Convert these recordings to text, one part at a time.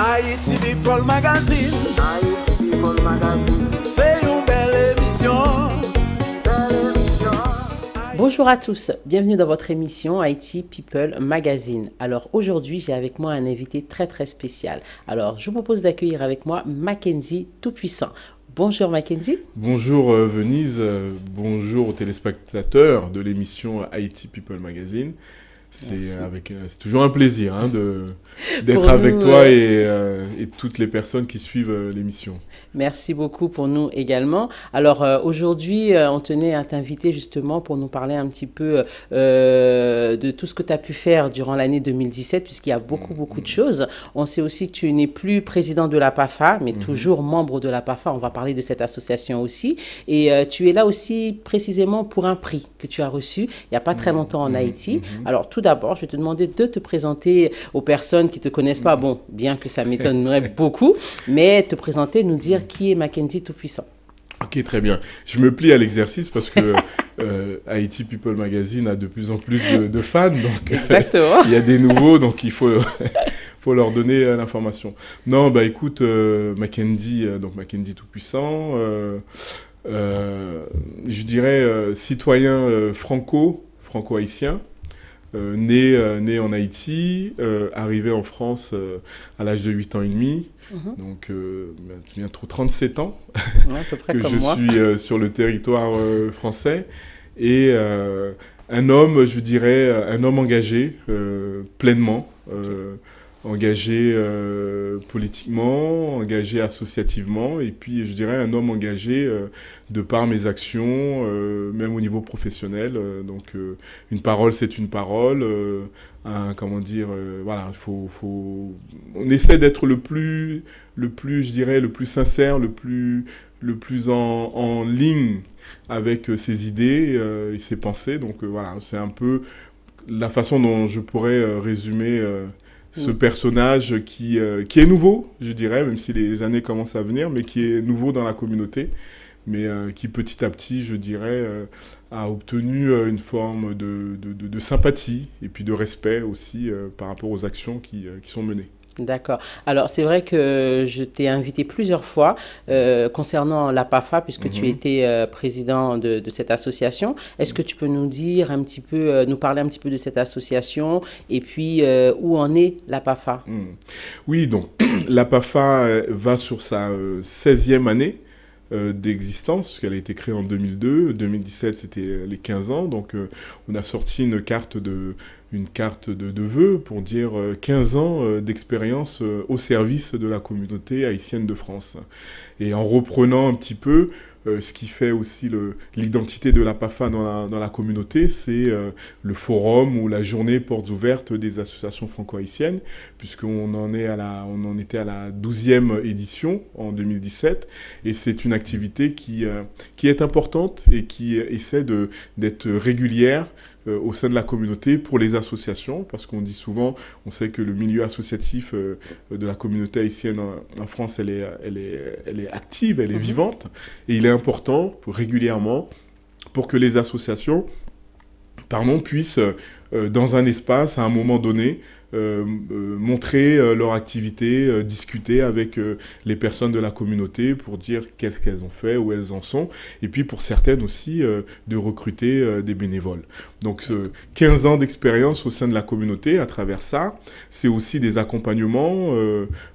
Haïti People Magazine. C'est une belle émission. Bonjour à tous, bienvenue dans votre émission Haïti People Magazine. Alors aujourd'hui, j'ai avec moi un invité très spécial. Alors je vous propose d'accueillir avec moi Mackenzie Tout-Puissant. Bonjour Mackenzie. Bonjour Venise, bonjour aux téléspectateurs de l'émission Haïti People Magazine. C'est toujours un plaisir d'être avec toi et toutes les personnes qui suivent l'émission. Merci beaucoup pour nous également. Alors aujourd'hui, on tenait à t'inviter justement pour nous parler un petit peu de tout ce que tu as pu faire durant l'année 2017, puisqu'il y a beaucoup de choses. On sait aussi que tu n'es plus président de la PAFA, mais toujours membre de la PAFA. On va parler de cette association aussi. Et tu es là aussi précisément pour un prix que tu as reçu il n'y a pas très longtemps en Haïti. Alors tout d'abord, je vais te demander de te présenter aux personnes qui ne te connaissent pas. Bon, bien que ça m'étonnerait beaucoup, mais te présenter, nous dire qui est Mackenzie Tout-Puissant. Ok, très bien. Je me plie à l'exercice parce que Haïti People Magazine a de plus en plus de fans. Donc, exactement. Il y a des nouveaux, donc il faut leur donner l'information. Non, bah écoute, Mackenzie Tout-Puissant, je dirais citoyen franco-haïtien. Né en Haïti, arrivé en France à l'âge de 8 ans et demi, donc bientôt 37 ans à peu près que comme je moi. suis sur le territoire français, et un homme, je dirais, un homme engagé pleinement, engagé politiquement, engagé associativement, et puis je dirais un homme engagé de par mes actions, même au niveau professionnel. Donc une parole, c'est une parole. Voilà, on essaie d'être le plus, je dirais, le plus sincère, le plus en ligne avec ses idées et ses pensées. Donc voilà, c'est un peu la façon dont je pourrais résumer ce personnage qui est nouveau, je dirais, même si les années commencent à venir, mais qui est nouveau dans la communauté, mais qui petit à petit, je dirais, a obtenu une forme de sympathie et puis de respect aussi par rapport aux actions qui sont menées. D'accord. Alors, c'est vrai que je t'ai invité plusieurs fois concernant la PAFA, puisque tu étais président de cette association. Est-ce que tu peux nous dire un petit peu, nous parler un petit peu de cette association et puis où en est la PAFA? Oui, donc la PAFA va sur sa 16e année d'existence, puisqu'elle a été créée en 2002. 2017, c'était les 15 ans. Donc, on a sorti une carte de vœux pour dire 15 ans d'expérience au service de la communauté haïtienne de France. Et en reprenant un petit peu ce qui fait aussi l'identité de la PAFA dans la communauté, c'est le forum ou la journée portes ouvertes des associations franco-haïtiennes, puisqu'on en était à la 12e édition en 2017, et c'est une activité qui est importante et qui essaie d'être régulière au sein de la communauté pour les associations, parce qu'on dit souvent, on sait que le milieu associatif de la communauté haïtienne en France, elle est active, elle est vivante, et il est important régulièrement pour que les associations puissent, dans un espace, à un moment donné, montrer leur activité, discuter avec les personnes de la communauté pour dire qu'est-ce qu'elles ont fait, où elles en sont, et puis pour certaines aussi de recruter des bénévoles. Donc 15 ans d'expérience au sein de la communauté à travers ça, c'est aussi des accompagnements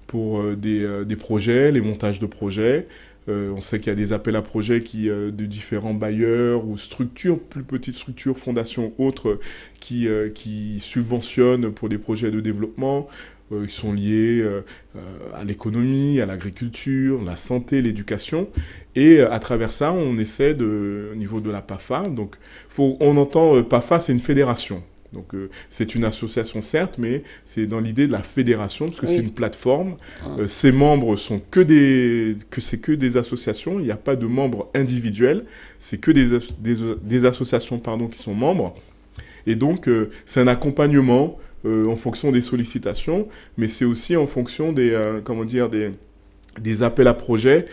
pour des projets, les montages de projets. On sait qu'il y a des appels à projets de différents bailleurs ou structures, plus petites structures, fondations, autres, qui subventionnent pour des projets de développement qui sont liés à l'économie, à l'agriculture, la santé, l'éducation. Et à travers ça, on essaie au niveau de la PAFA, donc on entend PAFA, c'est une fédération. Donc c'est une association certes, mais c'est dans l'idée de la fédération, parce que c'est une plateforme. Ses membres sont que des associations, il n'y a pas de membres individuels, c'est que des associations qui sont membres. Et donc c'est un accompagnement en fonction des sollicitations, mais c'est aussi en fonction des des appels à projets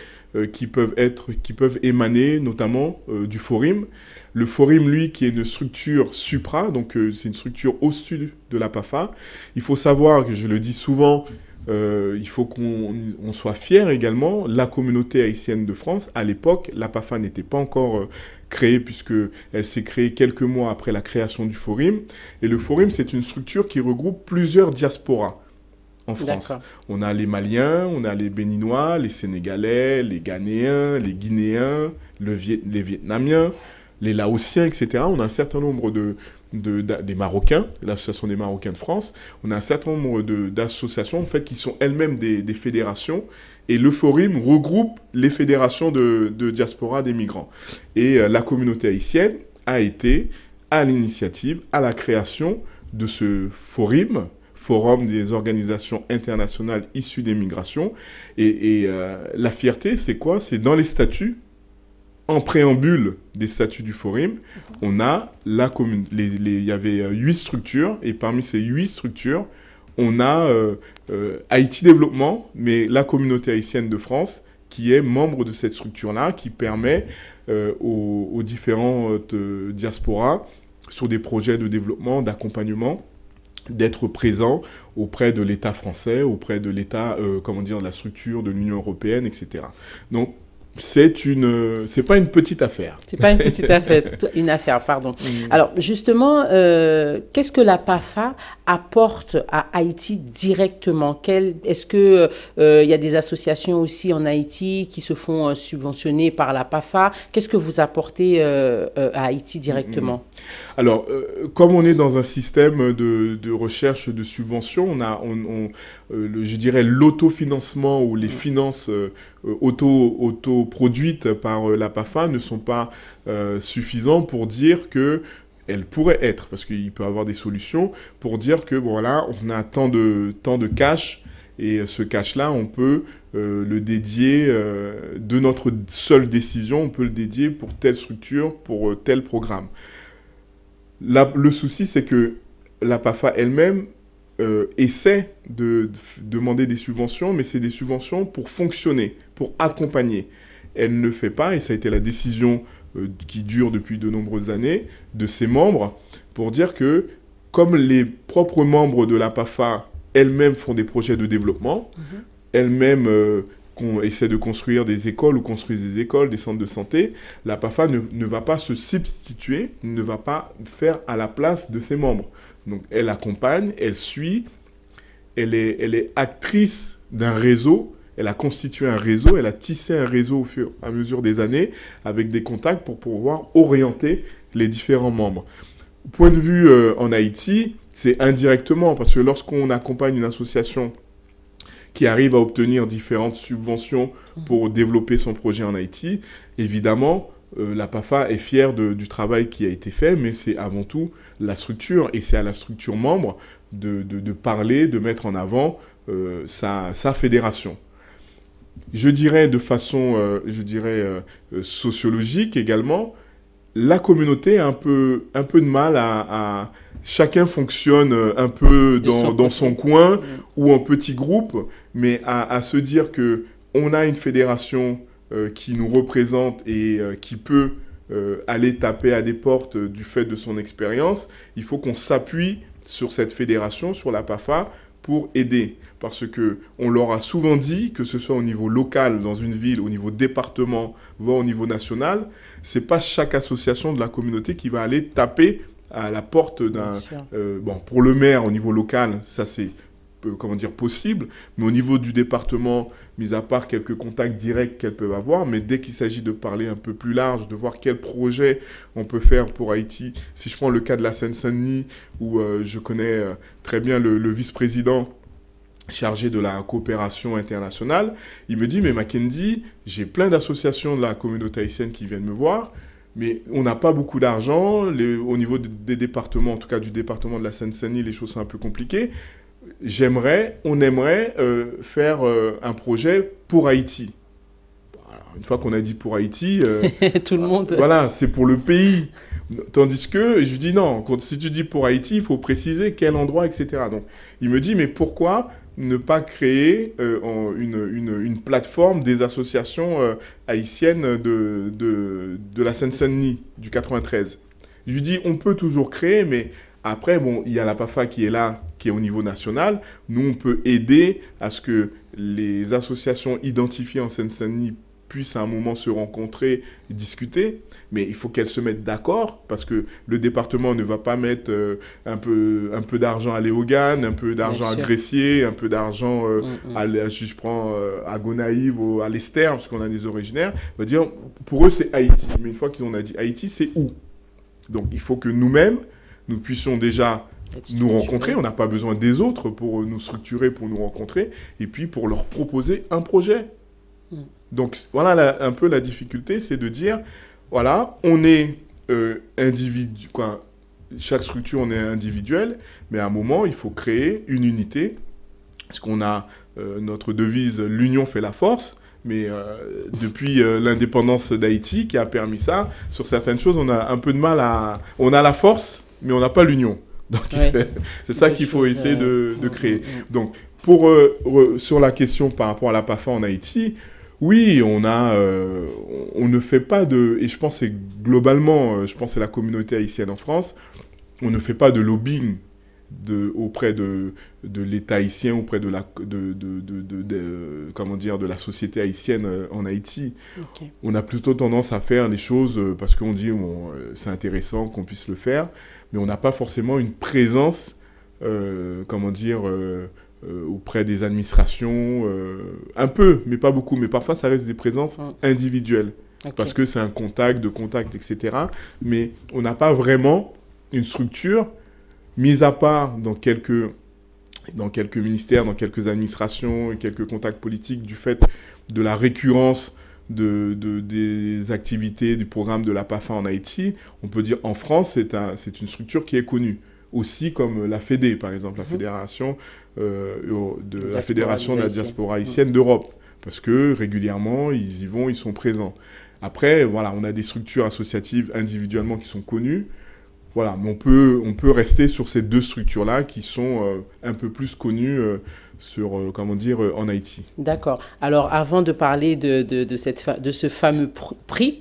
qui peuvent émaner notamment du Forim. Le Forim, lui, qui est une structure supra, donc c'est une structure au-dessus de la PAFA. Il faut savoir, que je le dis souvent, il faut qu'on soit fier également. La communauté haïtienne de France, à l'époque, la PAFA n'était pas encore créée, puisqu'elle s'est créée quelques mois après la création du Forim. Et le Forim, c'est une structure qui regroupe plusieurs diasporas en France. On a les Maliens, on a les Béninois, les Sénégalais, les Ghanéens, les Guinéens, les Vietnamiens, les Laotiens, etc. On a un certain nombre des Marocains, l'Association des Marocains de France. On a un certain nombre d'associations en fait, qui sont elles-mêmes des fédérations. Et le Forim regroupe les fédérations de diaspora des migrants. Et la communauté haïtienne a été à l'initiative, à la création de ce Forim, Forum des organisations internationales issues des migrations. Et la fierté, c'est quoi? C'est dans les statuts, en préambule des statuts du Forum, on a la commune. Il y avait 8 structures, et parmi ces 8 structures, on a Haïti Développement, mais la communauté haïtienne de France, qui est membre de cette structure-là, qui permet aux différentes diasporas, sur des projets de développement, d'accompagnement, d'être présent auprès de l'État français, auprès de l'État, de la structure de l'Union européenne, etc. Donc, c'est pas une petite affaire. C'est pas une petite affaire, une affaire, pardon. Alors, justement, qu'est-ce que la PAFA apporte à Haïti directement? Est-ce que il y a des associations aussi en Haïti qui se font subventionner par la PAFA? Qu'est-ce que vous apportez à Haïti directement? Alors, comme on est dans un système de recherche de subventions, on a, je dirais, l'autofinancement ou les finances auto-produites par la PAFA ne sont pas suffisants pour dire que elle pourrait être, parce qu'il peut y avoir des solutions, pour dire que bon, voilà, on a tant de cash, et ce cash-là, on peut le dédier, de notre seule décision, on peut le dédier pour telle structure, pour tel programme. Le souci, c'est que la PAFA elle-même essaie de demander des subventions, mais c'est des subventions pour fonctionner, pour accompagner. Elle ne le fait pas, et ça a été la décision qui dure depuis de nombreuses années, de ses membres, pour dire que, comme les propres membres de la PAFA elles-mêmes font des projets de développement, elles-mêmes essaient de construire des écoles ou construisent des écoles, des centres de santé, la PAFA ne va pas se substituer, ne va pas faire à la place de ses membres. Donc, elle accompagne, elle suit, elle est actrice d'un réseau, elle a constitué un réseau, elle a tissé un réseau au fur et à mesure des années avec des contacts pour pouvoir orienter les différents membres. Au point de vue en Haïti, c'est indirectement, parce que lorsqu'on accompagne une association qui arrive à obtenir différentes subventions pour développer son projet en Haïti, évidemment, la PAFA est fière du travail qui a été fait, mais c'est avant tout la structure, et c'est à la structure membre de parler, de mettre en avant sa fédération. Je dirais de façon, sociologique également, la communauté a un peu de mal à chacun fonctionne un peu dans son coin ou en petit groupe, mais à se dire que on a une fédération qui nous représente et qui peut aller taper à des portes du fait de son expérience, il faut qu'on s'appuie sur cette fédération, sur la PAFA, pour aider. Parce qu'on leur a souvent dit, que ce soit au niveau local, dans une ville, au niveau département, voire au niveau national, c'est pas chaque association de la communauté qui va aller taper à la porte d'un... pour le maire, au niveau local, ça c'est possible, mais au niveau du département, mis à part quelques contacts directs qu'elles peuvent avoir, mais dès qu'il s'agit de parler un peu plus large, de voir quel projet on peut faire pour Haïti, si je prends le cas de la Seine-Saint-Denis, où je connais très bien le vice-président chargé de la coopération internationale, il me dit, mais Mackenzie, j'ai plein d'associations de la communauté haïtienne qui viennent me voir, mais on n'a pas beaucoup d'argent, au niveau des départements, en tout cas du département de la Seine-Saint-Denis, les choses sont un peu compliquées. On aimerait faire un projet pour Haïti. Alors, une fois qu'on a dit pour Haïti, tout le monde. Voilà, c'est pour le pays. Tandis que je dis non, si tu dis pour Haïti, il faut préciser quel endroit, etc. Donc, il me dit, mais pourquoi ne pas créer une plateforme des associations haïtiennes de la Seine-Saint-Denis du 93. Je lui dis, on peut toujours créer, mais après, bon, il y a la PAFA qui est là, qui est au niveau national. Nous, on peut aider à ce que les associations identifiées en Seine-Saint-Denis puissent à un moment se rencontrer, discuter, mais il faut qu'elles se mettent d'accord, parce que le département ne va pas mettre un peu d'argent à Léogane, un peu d'argent à Gressier, un peu d'argent si je prends à Gonaïves ou à l'Esther, parce qu'on a des originaires, on va dire, pour eux c'est Haïti, mais une fois qu'on a dit Haïti, c'est où? Donc il faut que nous-mêmes, nous puissions déjà nous rencontrer, on n'a pas besoin des autres pour nous structurer, pour nous rencontrer, et puis pour leur proposer un projet. Donc voilà un peu la difficulté, c'est de dire, voilà, on est individu, quoi, chaque structure on est individuel, mais à un moment il faut créer une unité, parce qu'on a notre devise, l'union fait la force, mais depuis l'indépendance d'Haïti qui a permis ça, sur certaines choses on a un peu de mal on a la force, mais on n'a pas l'union. Donc c'est ça qu'il faut essayer de créer. Donc sur la question par rapport à la PAFA en Haïti, oui, on ne fait pas et je pense que c'est globalement, je pense que c'est la communauté haïtienne en France, on ne fait pas de lobbying auprès de l'État haïtien, auprès de la société haïtienne en Haïti. Okay. On a plutôt tendance à faire les choses parce qu'on dit c'est intéressant qu'on puisse le faire, mais on n'a pas forcément une présence, auprès des administrations, un peu, mais pas beaucoup. Mais parfois, ça reste des présences individuelles. Okay. Parce que c'est un contact, etc. Mais on n'a pas vraiment une structure, mise à part dans quelques ministères, dans quelques administrations, quelques contacts politiques, du fait de la récurrence des activités du programme de la PAFA en Haïti. On peut dire en France, c'est une structure qui est connue. Aussi comme la FEDE, par exemple, la Fédération la Fédération de la diaspora haïtienne d'Europe, parce que régulièrement, ils y vont, ils sont présents. Après, voilà, on a des structures associatives individuellement qui sont connues, voilà, mais on peut rester sur ces deux structures-là qui sont un peu plus connues en Haïti. D'accord. Alors, avant de parler de ce fameux prix,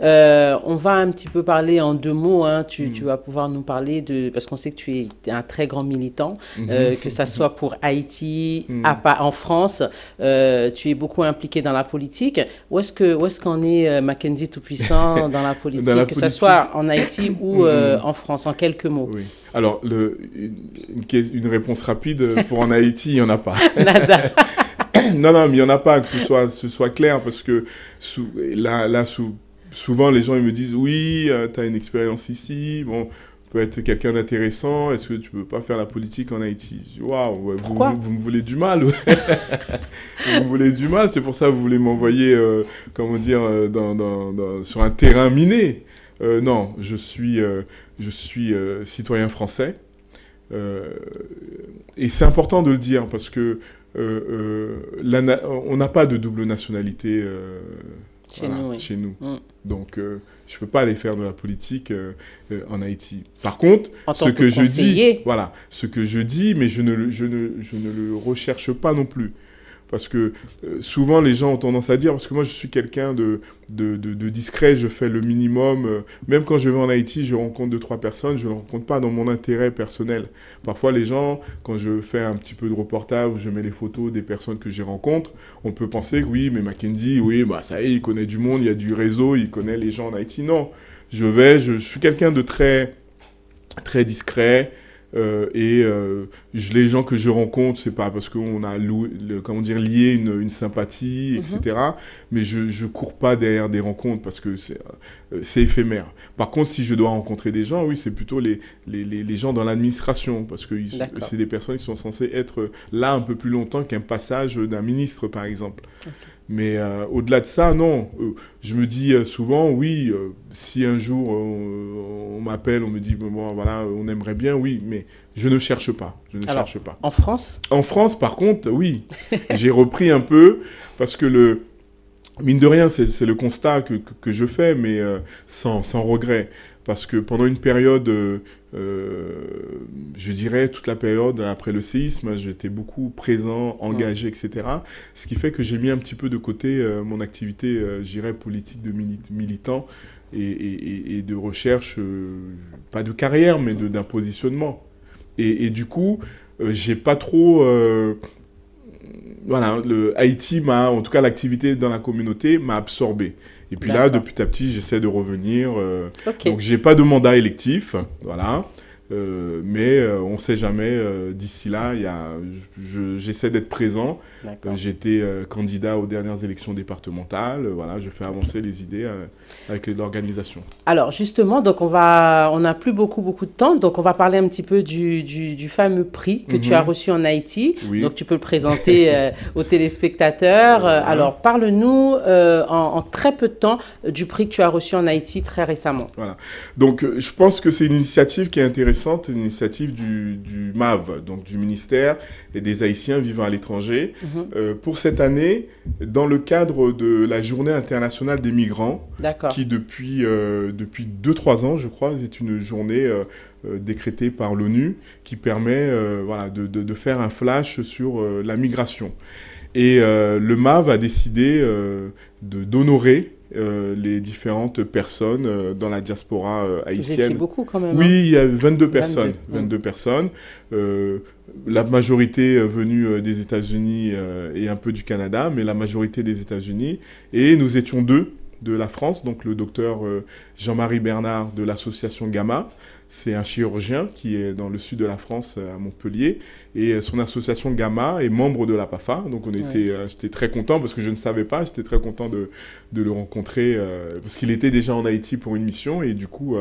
on va un petit peu parler en deux mots. Hein. Tu vas pouvoir nous parler parce qu'on sait que tu es un très grand militant, que ça soit pour Haïti, en France. Tu es beaucoup impliqué dans la politique. Où est-ce qu'en est Mackenzie Tout-Puissant dans la politique, que ce soit en Haïti ou en France, en quelques mots? Oui. Alors, une réponse rapide pour en Haïti, il n'y en a pas. Non, mais il n'y en a pas, que ce soit clair, parce que souvent, les gens ils me disent, oui, tu as une expérience ici, bon, peut être quelqu'un d'intéressant, est-ce que tu ne peux pas faire la politique en Haïti? Je dis, waouh, vous me voulez du mal. Vous me voulez du mal, c'est pour ça que vous voulez m'envoyer, sur un terrain miné. Non, je suis citoyen français. Et c'est important de le dire parce que on n'a pas de double nationalité chez nous. Donc, je ne peux pas aller faire de la politique en Haïti. Par contre, ce que je dis, mais je ne le recherche pas non plus. Parce que souvent, les gens ont tendance à dire, parce que moi, je suis quelqu'un de discret, je fais le minimum. Même quand je vais en Haïti, je rencontre 2-3 personnes, je ne les rencontre pas dans mon intérêt personnel. Parfois, les gens, quand je fais un petit peu de reportage, je mets les photos des personnes que j'y rencontre, on peut penser que oui, mais Mackenzie, oui, bah ça y est, il connaît du monde, il y a du réseau, il connaît les gens en Haïti. Non, je suis quelqu'un de très, très discret. Les gens que je rencontre, c'est pas parce qu'on a lié une sympathie, etc. Mais je cours pas derrière des rencontres parce que c'est éphémère. Par contre, si je dois rencontrer des gens, oui, c'est plutôt les gens dans l'administration parce que c'est des personnes qui sont censées être là un peu plus longtemps qu'un passage d'un ministre, par exemple. Okay. Mais au-delà de ça, non. Je me dis souvent, oui, si un jour on m'appelle, on me dit, bon, voilà, on aimerait bien, oui, mais je ne cherche pas. Cherche pas. En France ? En France, par contre, oui. J'ai repris un peu parce que mine de rien, c'est le constat que je fais, mais sans regret. Parce que pendant une période, je dirais toute la période après le séisme, j'étais beaucoup présent, engagé, etc. Ce qui fait que j'ai mis un petit peu de côté mon activité, je dirais, politique de militant et de recherche, pas de carrière, mais d'un positionnement. Et du coup, j'ai pas trop... voilà, Haïti en tout cas l'activité dans la communauté m'a absorbé. Et puis là, depuis à petit, j'essaie de revenir. Donc, j'ai pas de mandat électif, voilà. Mais on ne sait jamais. D'ici là, j'essaie d'être présent. J'étais candidat aux dernières élections départementales. Voilà, je fais avancer les idées avec l'organisation. Alors justement, donc on n'a plus beaucoup de temps, donc on va parler un petit peu du fameux prix que tu as reçu en Haïti. Oui. Donc tu peux le présenter aux téléspectateurs. Alors parle-nous en très peu de temps du prix que tu as reçu en Haïti très récemment. Voilà. Donc je pense que c'est une initiative qui est intéressante, une initiative du MAV, donc du ministère et des Haïtiens vivant à l'étranger. Pour cette année, dans le cadre de la Journée internationale des migrants, qui depuis 2-3 ans, je crois, c'est une journée décrétée par l'ONU qui permet voilà, de faire un flash sur la migration. Et le MAV a décidé d'honorer les différentes personnes dans la diaspora haïtienne. Vous étiez beaucoup quand même. Oui, il y a 22 personnes. 22 personnes. La majorité venue des États-Unis et un peu du Canada, mais la majorité des États-Unis. Et nous étions 2 de la France, donc le docteur Jean-Marie Bernard de l'association Gamma. C'est un chirurgien qui est dans le sud de la France, à Montpellier. Et son association Gamma est membre de la PAFA. Donc j'étais très content parce que je ne savais pas. J'étais très content de le rencontrer parce qu'il était déjà en Haïti pour une mission et du coup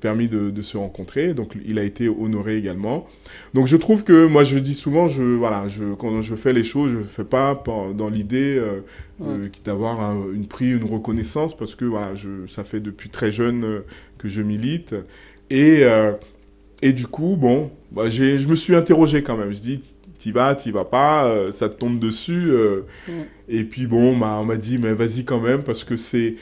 permis de se rencontrer. Donc il a été honoré également. Donc je trouve que moi je dis souvent, quand je fais les choses, je ne fais pas dans l'idée d'avoir une reconnaissance parce que voilà, ça fait depuis très jeune que je milite. Et du coup, bon, je me suis interrogé quand même. Je dis, t'y vas pas, ça te tombe dessus. Et puis bon, on m'a dit, mais vas-y quand même, parce que c'est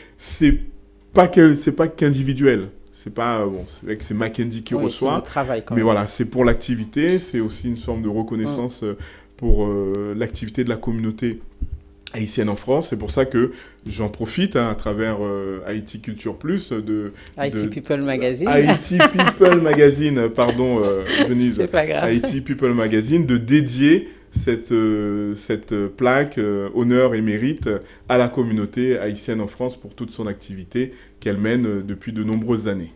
pas qu'individuel. C'est pas, c'est vrai que c'est Mackenzie qui reçoit. C'est le travail quand mais même. voilà, c'est pour l'activité, c'est aussi une forme de reconnaissance pour l'activité de la communauté haïtienne en France. C'est pour ça que j'en profite à travers Haïti Culture Plus Haïti People Magazine. Haïti People Magazine, pardon, Venise. C'est pas grave. Haïti People Magazine, de dédier cette plaque honneur et mérite à la communauté haïtienne en France pour toute son activité qu'elle mène depuis de nombreuses années.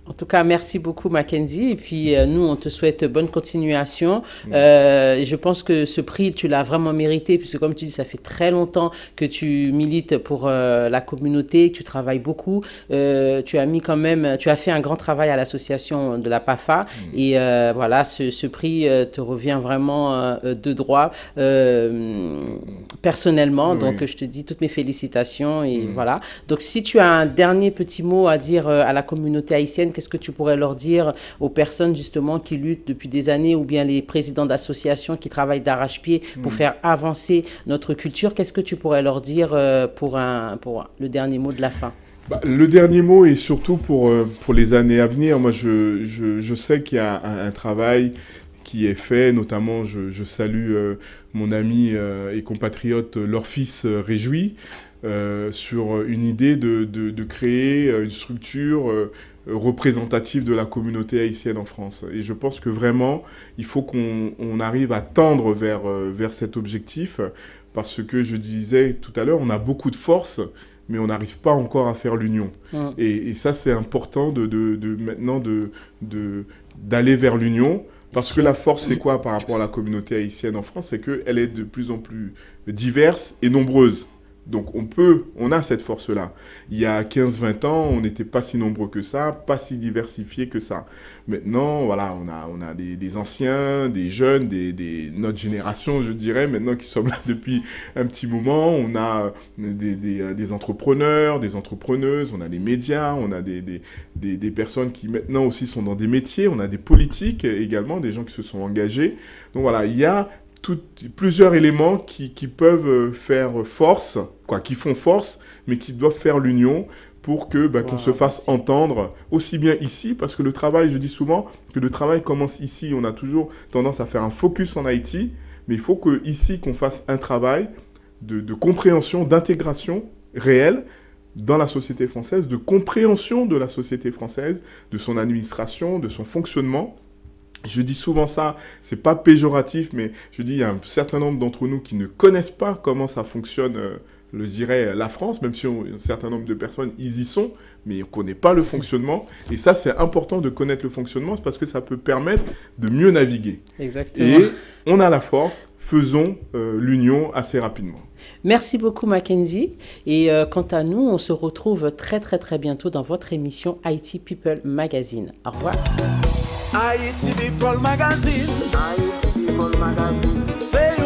En tout cas, merci beaucoup Mackenzie. Et puis, nous, on te souhaite bonne continuation. Je pense que ce prix, tu l'as vraiment mérité, puisque comme tu dis, ça fait très longtemps que tu milites pour la communauté, que tu travailles beaucoup. Tu as fait un grand travail à l'association de la PAFA. Et voilà, ce prix te revient vraiment de droit, personnellement. Oui. Donc, je te dis toutes mes félicitations. Et voilà. Donc, si tu as un dernier petit mot à dire à la communauté haïtienne, qu'est-ce que tu pourrais leur dire aux personnes justement qui luttent depuis des années ou bien les présidents d'associations qui travaillent d'arrache-pied pour faire avancer notre culture? Qu'est-ce que tu pourrais leur dire pour le dernier mot de la fin? Le dernier mot est surtout pour les années à venir. Moi, je sais qu'il y a un travail qui est fait, notamment je salue mon ami et compatriote Lorfils Réjoui sur une idée de créer une structure représentative de la communauté haïtienne en France. Et je pense que vraiment, il faut qu'on arrive à tendre vers cet objectif, parce que je disais tout à l'heure, on a beaucoup de force, mais on n'arrive pas encore à faire l'union. Et ça, c'est important maintenant d'aller vers l'union, parce que la force, c'est quoi par rapport à la communauté haïtienne en France? C'est qu'elle est de plus en plus diverse et nombreuse. Donc on a cette force-là. Il y a 15-20 ans, on n'était pas si nombreux que ça, pas si diversifiés que ça. Maintenant, voilà, on a des anciens, des jeunes, notre génération, je dirais, maintenant qui sommes là depuis un petit moment. On a des entrepreneurs, des entrepreneuses, on a des médias, on a des personnes qui maintenant aussi sont dans des métiers, on a des politiques également, des gens qui se sont engagés. Donc voilà, il y a plusieurs éléments qui peuvent faire force, qui font force, mais qui doivent faire l'union pour que qu'on se fasse entendre aussi bien ici, parce que le travail, je dis souvent que le travail commence ici. On a toujours tendance à faire un focus en Haïti, mais il faut que ici qu'on fasse un travail de compréhension, d'intégration réelle dans la société française, de compréhension de la société française, de son administration, de son fonctionnement. Je dis souvent ça, c'est pas péjoratif, mais je dis il y a un certain nombre d'entre nous qui ne connaissent pas comment ça fonctionne, je dirais, la France, même si un certain nombre de personnes, ils y sont, mais on ne connaît pas le fonctionnement. Et ça, c'est important de connaître le fonctionnement, parce que ça peut permettre de mieux naviguer. Exactement. Et on a la force, faisons l'union assez rapidement. Merci beaucoup Mackenzie. Et quant à nous, on se retrouve très très très bientôt dans votre émission Haïti People Magazine. Au revoir. Haïti People Magazine. Haïti People Magazine.